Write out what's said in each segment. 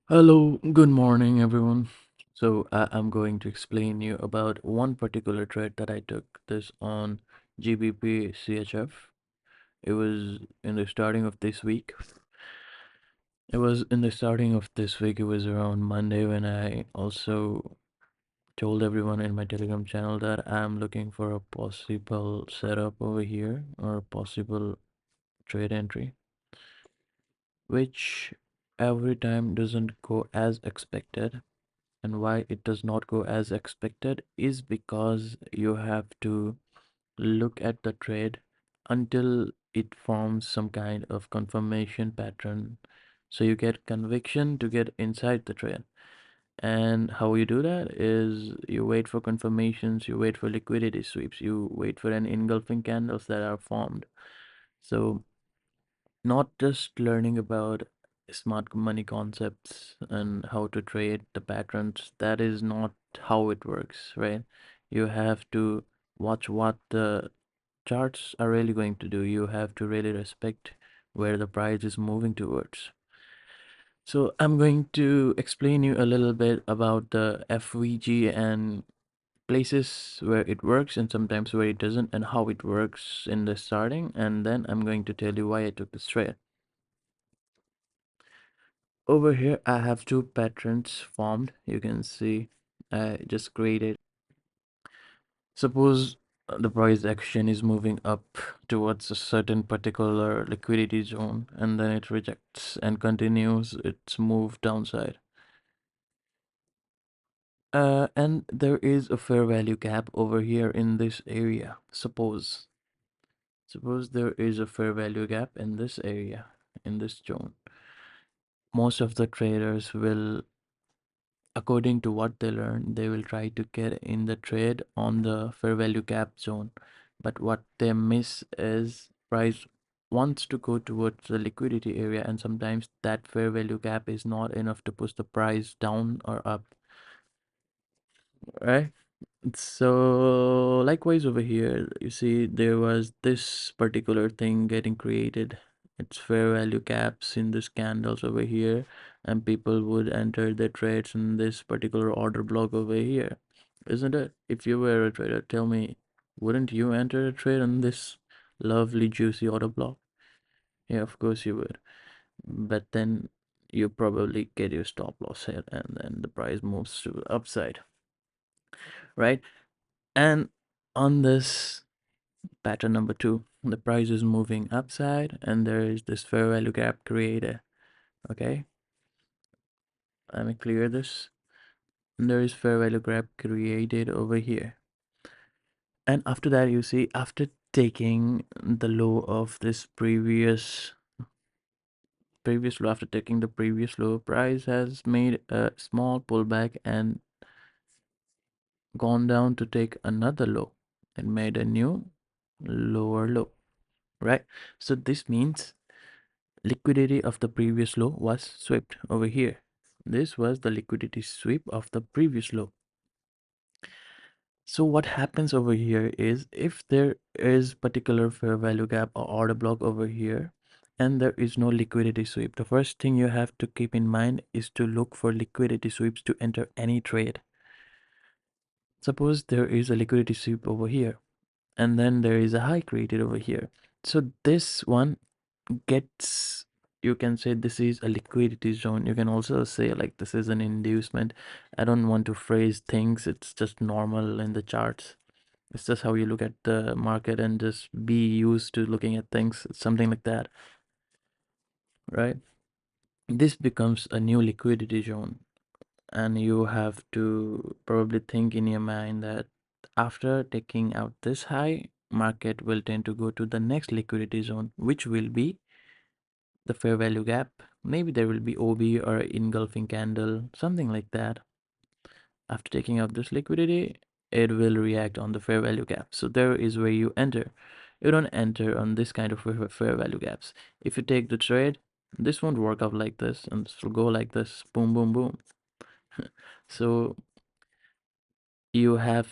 Hello, good morning, everyone. I'm going to explain you about one particular trade that I took this on GBPCHF. It was in the starting of this week. It was in the starting of this week. It was around Monday when I also told everyone in my Telegram channel that I'm looking for a possible setup over here or a possible trade entry, which every time doesn't go as expected. And why it does not go as expected is because you have to look at the trade until it forms some kind of confirmation pattern, so you get conviction to get inside the trade. And how you do that is you wait for confirmations, you wait for liquidity sweeps, you wait for an engulfing candles that are formed. So not just learning about smart money concepts and how to trade the patterns, that is not how it works, right? You have to watch what the charts are really going to do. You have to really respect where the price is moving towards. So I'm going to explain you a little bit about the FVG and places where it works and sometimes where it doesn't, and how it works in the starting, and then I'm going to tell you why I took this trade. Over here, I have two patterns formed. You can see I just created. Suppose the price action is moving up towards a certain particular liquidity zone, and then it rejects and continues its move downside. And there is a fair value gap over here in this area. Suppose there is a fair value gap in this area, in this zone. Most of the traders will, according to what they learn, they will try to get in the trade on the fair value gap zone. But what they miss is price wants to go towards the liquidity area, and sometimes that fair value gap is not enough to push the price down or up, right? So likewise over here, you see there was this particular thing getting created. It's fair value caps in this candles over here, and people would enter their trades in this particular order block over here, isn't it? If you were a trader, tell me, wouldn't you enter a trade on this lovely juicy order block? Yeah, of course you would. But then you probably get your stop loss hit, and then the price moves to the upside, right? And on this pattern number two, the price is moving upside and there is this fair value gap created. Okay, let me clear this. And there is fair value gap created over here. And after that, you see, after taking the low of this previous low, after taking the previous low, price has made a small pullback and gone down to take another low and made a new lower low, right? So this means liquidity of the previous low was swept over here. This was the liquidity sweep of the previous low. So what happens over here is, if there is particular fair value gap or order block over here and there is no liquidity sweep, the first thing you have to keep in mind is to look for liquidity sweeps to enter any trade. Suppose there is a liquidity sweep over here and then there is a high created over here. So this one gets, you can say this is a liquidity zone. You can also say like this is an inducement. I don't want to phrase things, it's just normal in the charts. It's just how you look at the market and just be used to looking at things. It's something like that, right? This becomes a new liquidity zone, and you have to probably think in your mind that after taking out this high, market will tend to go to the next liquidity zone, which will be the fair value gap. Maybe there will be OB or engulfing candle, something like that. After taking out this liquidity, it will react on the fair value gap. So there is where you enter. You don't enter on this kind of fair value gaps. If you take the trade, this won't work out like this, and this will go like this, boom, boom, boom. So you have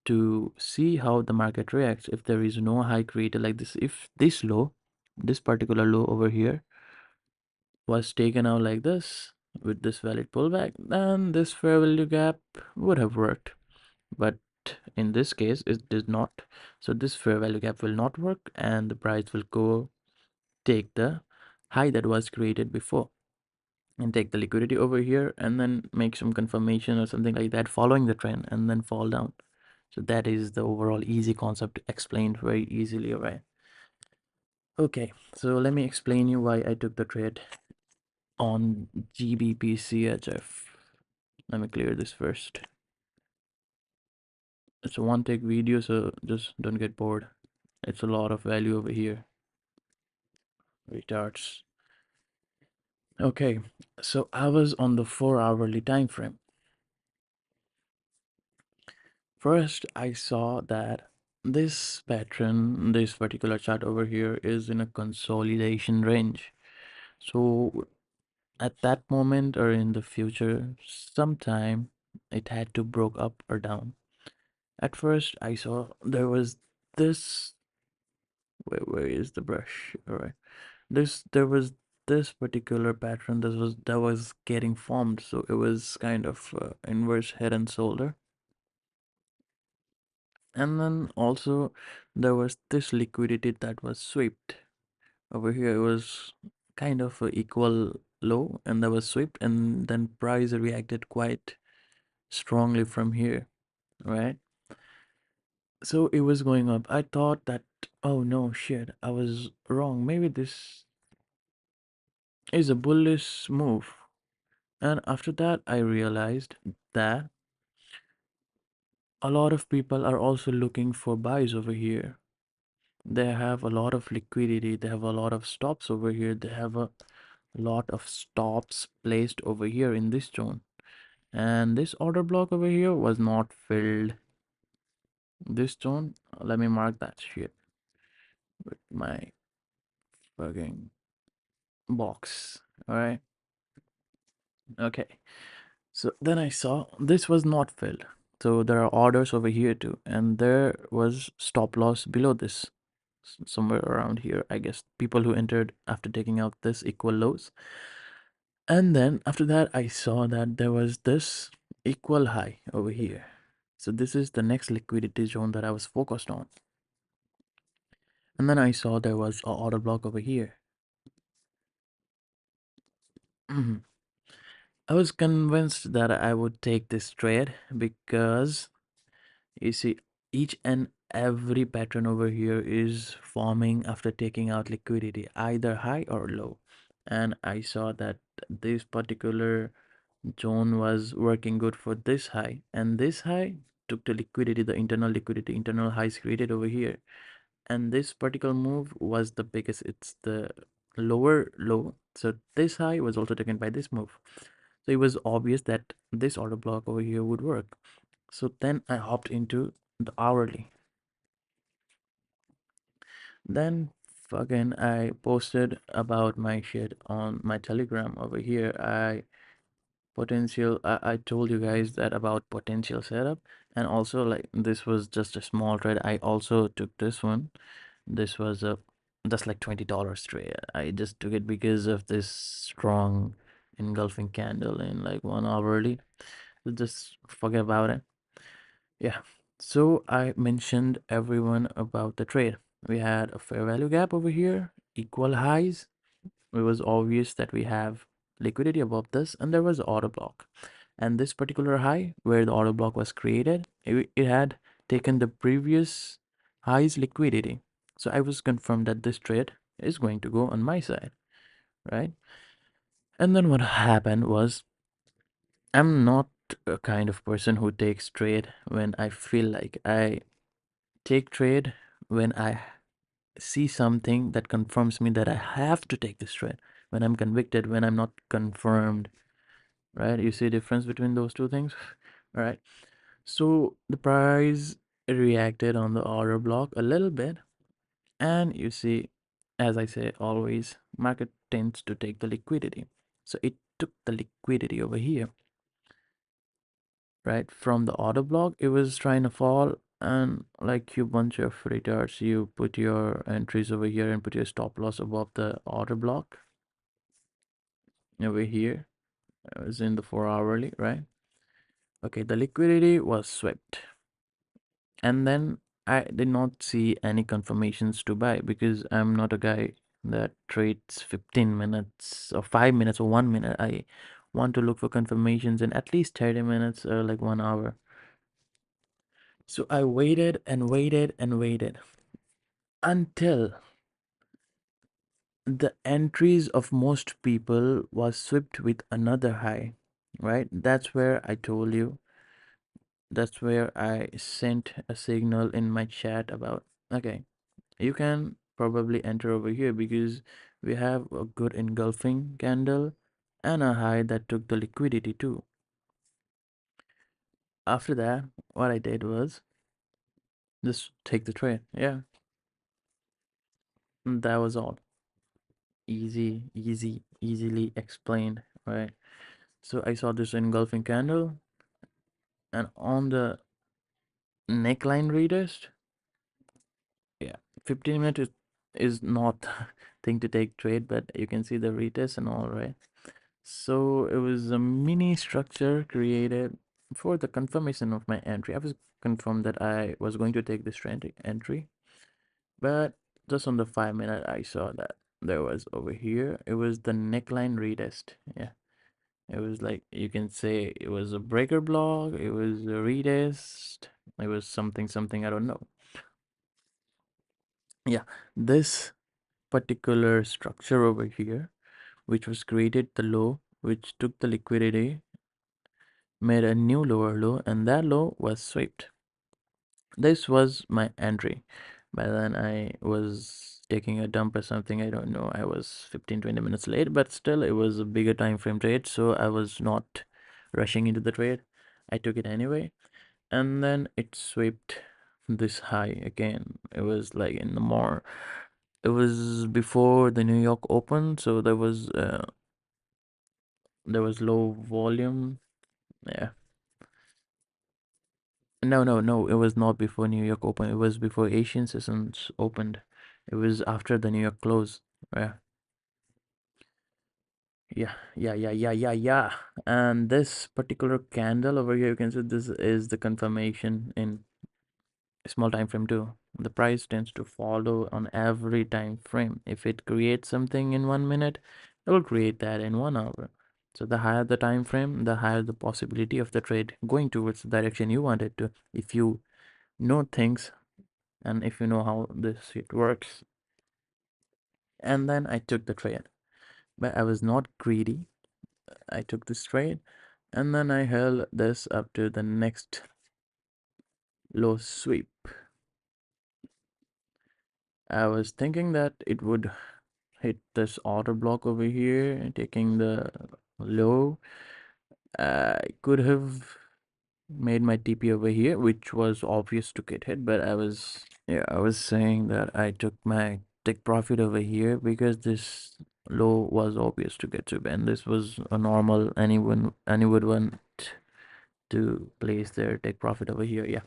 to see how the market reacts. If there is no high created like this, if this particular low over here was taken out like this, with this valid pullback, then this fair value gap would have worked. But in this case, it did not. So this fair value gap will not work, and the price will go take the high that was created before and take the liquidity over here and then make some confirmation or something like that following the trend and then fall down. So that is the overall easy concept explained very easily, right? Okay, so let me explain you why I took the trade on GBPCHF. Let me clear this first. It's a one take video, so just don't get bored. It's a lot of value over here. Retards. Okay, so I was on the 4 hourly time frame. First, I saw that this pattern, this particular chart over here is in a consolidation range. So at that moment or in the future, sometime it had to broke up or down. At first, I saw there was this. Where is the brush? All right, there was this particular pattern that was getting formed. So it was kind of inverse head and shoulder. And then also there was this liquidity that was swept over here. It was kind of a equal low and that was swept, and then price reacted quite strongly from here, right? So it was going up. I thought that, oh no, shit, I was wrong. Maybe this is a bullish move. And after that, I realized that a lot of people are also looking for buys over here. They have a lot of liquidity, they have a lot of stops over here, they have a lot of stops placed over here in this zone, and this order block over here was not filled. This zone, let me mark that shit with my fucking box. All right, okay, so then I saw this was not filled, so there are orders over here too, and there was stop loss below this, somewhere around here, I guess. People who entered after taking out this equal lows. And then after that, I saw that there was this equal high over here. So this is the next liquidity zone that I was focused on. And then I saw there was a order block over here. I was convinced that I would take this trade because you see each and every pattern over here is forming after taking out liquidity, either high or low. And I saw that this particular zone was working good for this high, and this high took the liquidity, the internal liquidity, internal highs created over here. And this particular move was the biggest, it's the lower low. So this high was also taken by this move. So it was obvious that this order block over here would work. So then I hopped into the hourly. Then fucking I posted about my shit on my Telegram over here. I told you guys that about potential setup, and also like this was just a small trade. I also took this one. This was a just like $20 trade. I just took it because of this strong engulfing candle in like 1 hour early. So just forget about it. Yeah, so I mentioned everyone about the trade. We had a fair value gap over here, equal highs. It was obvious that we have liquidity above this, and there was order block. And this particular high where the order block was created, it had taken the previous high's liquidity. So I was confirmed that this trade is going to go on my side, right? And then what happened was, I'm not a kind of person who takes trade when I feel like. I take trade when I see something that confirms me that I have to take this trade. When I'm convicted, when I'm not confirmed, right? You see a difference between those two things? All right. So the price reacted on the order block a little bit, and you see, as I say always, market tends to take the liquidity. So it took the liquidity over here, right? From the order block, it was trying to fall, and like you bunch of retards, you put your entries over here and put your stop loss above the order block over here. I was in the 4 hourly, right? Okay, the liquidity was swept. And then I did not see any confirmations to buy because I'm not a guy that trades 15 minutes or 5 minutes or 1 minute. I want to look for confirmations in at least 30 minutes or like 1 hour. So I waited and waited and waited until the entries of most people was swept with another high, right? That's where I told you, that's where I sent a signal in my chat about, okay, you can probably enter over here because we have a good engulfing candle and a high that took the liquidity too. After that, what I did was just take the trade. Yeah, and that was all. Easily explained, right? So I saw this engulfing candle, and on the neckline retest, yeah, 15 minutes is not thing to take trade, but you can see the retest and all, right? So it was a mini structure created for the confirmation of my entry. I was confirmed that I was going to take this trend entry, but just on the 5 minute, I saw that there was over here. It was the neckline retest. Yeah, it was like you can say it was a breaker block. It was a retest. It was something. I don't know. Yeah, this particular structure over here, which was created the low, which took the liquidity, made a new lower low, and that low was swept. This was my entry. By then I was taking a dump or something, I don't know. I was 15-20 minutes late, but still it was a bigger time frame trade, so I was not rushing into the trade. I took it anyway, and then it swept this high again. It was like in the more, it was before the New York Open, so there was low volume. Yeah. No. It was not before New York Open. It was before Asian sessions opened. It was after the New York close. Yeah. Yeah. And this particular candle over here, you can see this is the confirmation in small time frame too. The price tends to follow on every time frame. If it creates something in 1 minute, it will create that in 1 hour. So the higher the time frame, the higher the possibility of the trade going towards the direction you want it to. If you know things and if you know how this shit works. And then I took the trade, but I was not greedy. I took this trade and then I held this up to the next low sweep. I was thinking that it would hit this order block over here, taking the low. I could have made my TP over here, which was obvious to get hit, but I was saying that I took my take profit over here because this low was obvious to get to, and this was a normal any would want to place their take profit over here. Yeah,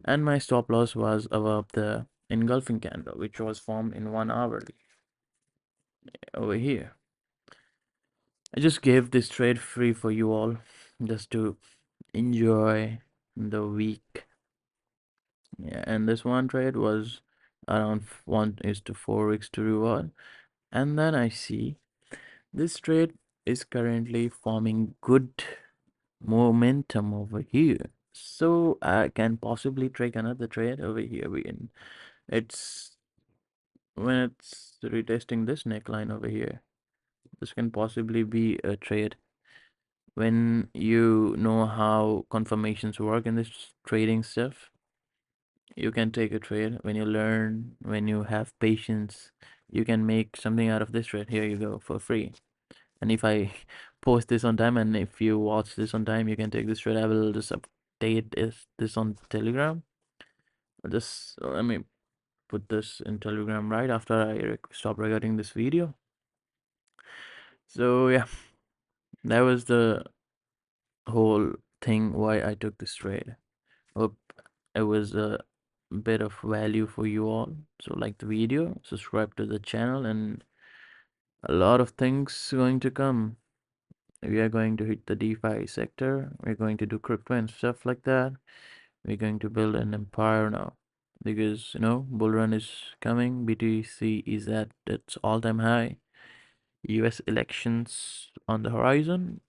and my stop loss was above the engulfing candle, which was formed in 1 hourly over here. I just gave this trade free for you all, just to enjoy the week. Yeah, and this one trade was around 1:4 weeks to reward. And then I see this trade is currently forming good momentum over here. So I can possibly take another trade over here. It's when it's retesting this neckline over here. This can possibly be a trade. When you know how confirmations work in this trading stuff, you can take a trade. When you learn, when you have patience, you can make something out of this trade. Here you go for free. And if I post this on time and if you watch this on time, you can take this trade. I will just update this on Telegram. Just let me put this in Telegram right after I stop recording this video. So yeah, that was the whole thing why I took this trade. Hope it was a bit of value for you all. So like the video, subscribe to the channel, and a lot of things going to come. We are going to hit the DeFi sector. We're going to do crypto and stuff like that. We're going to build an empire now because bull run is coming. BTC is at its all-time high. US elections on the horizon.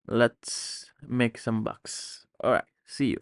Let's make some bucks. All right, see you.